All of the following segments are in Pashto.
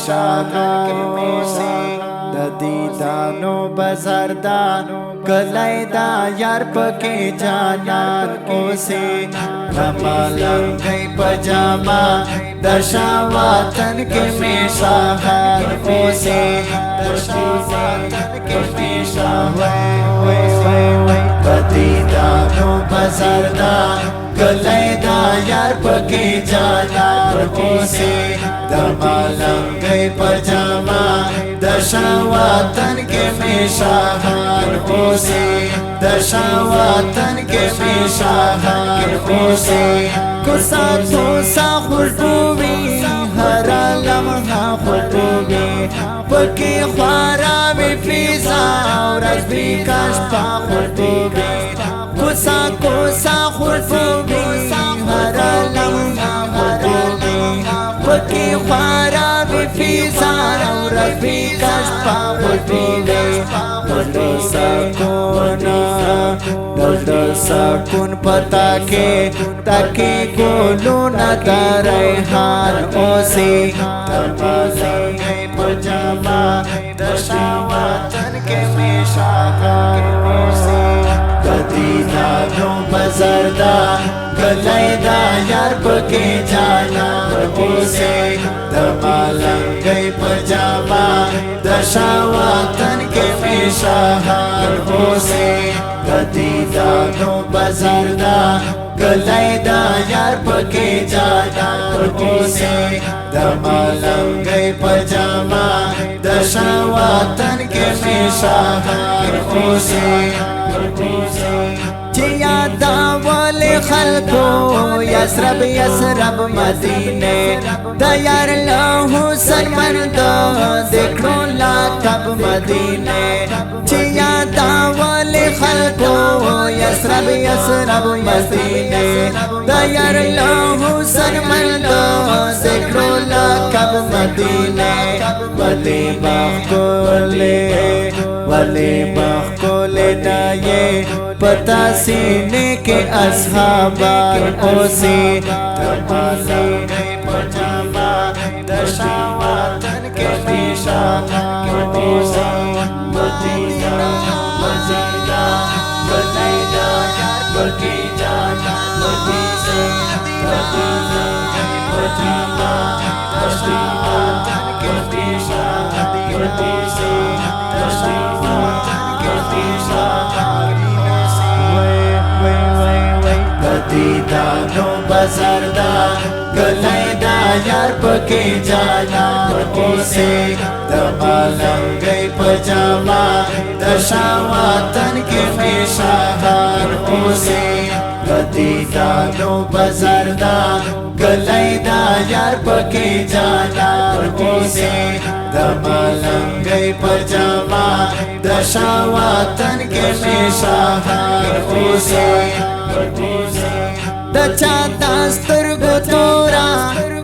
شاهانو سے ددیدانو بزردا کلیدا یار پکی جانان اوسے رمالنگئی پجاما دشا وطن کے میں شاہان اوسے دشا وطن کے میں شاہان ددیدانو بزردا کلیدا یار پکی جانان اوسے دمالنگئی پجاما دشا وطن کے میں شاہان اوسے دشا وطن کے میں شاہان اوسے کوسا کوسا خوشبوئی ہر لمحہ خوشبوئی پکی خوارا بھی فیضا اور ازبی کشپا خوشبوئی کوسا کوسا خوشبوئی ہر لمحہ خوشبوئی پکی خوارا بھی فیضا اور ازبی کشپا خوشبوئی دل سکون پتا کے تاکہ گولو نہ ریحان اوسے دمالنگئی پجاما دشا وطن کے میں شاہان اوسے ددیدانو بزردا کلیدا یار پکی جانان اوسے دمالنگئی پجاما دشا وطن کے میں شاہان اوسے ددیدانو بزردا کلیدا یار پکی جانان اوسے دمالنگئی پجاما دشا وطن کے میں شاہان اوسے یادا والے خلقو یسرب یسرب مدینے دیار حسن مرد دیکھو لاکب مدینے یادا والے خلقو یسرب یسرب مدینے دیار حسن مرد دیکھو لاکب مدینے ولی باخ کو لینا یہ پتا سینے کے اصحابان اوسے دمالنگئی پجاما دشا وطن کے میں شاہان اوسے مدینہ مزیدہ کلیدا یار پکی جانان اوسے دمالنگئی پجاما دشا وطن کے میں شاہان اوسے دشا وطن کے میں شاہان ددیدانو بزردا کلیدا یار پکی جانان اوسے دمالنگئی پجاما دشا وطن کے میں شاہان اوسے ددیدانو بزردا کلیدا یار پکی جانان اوسے دمالنگئی پجاما دشا وطن کے میں شاہان اوسے دچا داستر گتورا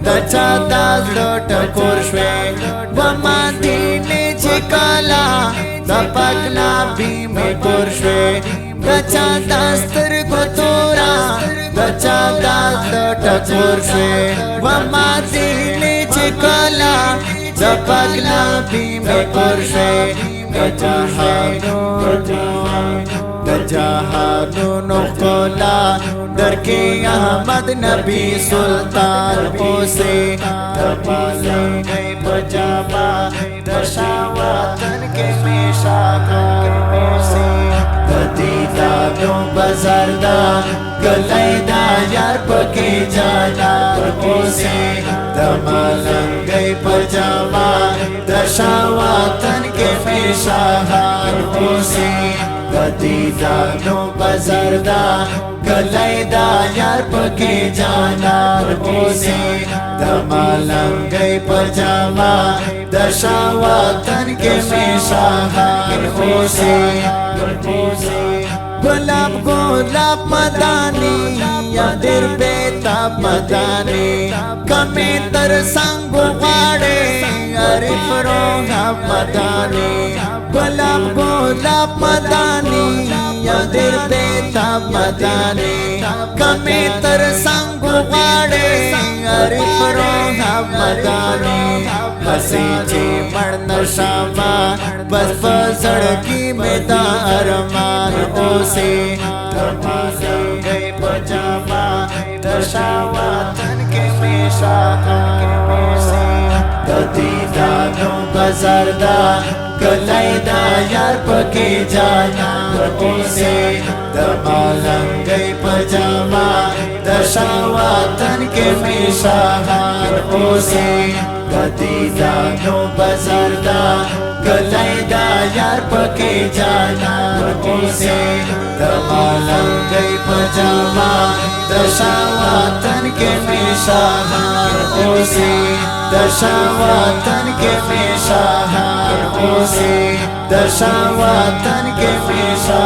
دچا داستر ٹکور شوے وما دینے چکالا دپکنا بھی میں کور شوے دچا داستر گتورا دچا داستر ٹکور شوے وما دینے چکالا دپکنا بھی میں کور شوے جہانو نقلا در کے احمد نبی سلطان اوسے دمالنگئی پجاما دشا وطن کے میں شاہان اوسے ددیدانو بزردا کلیدا یار پکی جانان اوسے دمالنگئی پجاما دشا وطن کے میں شاہان اوسے ددیدانو بزردا کلیدا یار پکی جانان اوسے دمالنگئی پجاما دشا وطن کے میں شاہان اوسے گلاب گلاب مدانی یا در بیتاب مدانی کمی تر سنگو غاڑے عرف روحا مدانی گلاب گلاب مدانی یا در بیتاب مدانی کمی تر سنگو गुवाड़े अरिफ रोहा मदानी हसी ची मरण शामा बस सड़की में दारमान ओसे धमासा गई पजामा दशावा तन के मेशा दीदा नो बजरदा कलाइदा यार पके जाना ओसे दमालंग गई पजामा दशावा तन के मेशा ओसे दीदा नो बजरदा कलाइदा यार पके जाना ओसे दमालंग गई पजामा दशावा तन के मेशा ओसे दशावा तन के मेशा ओसे दशावा तन के मेशा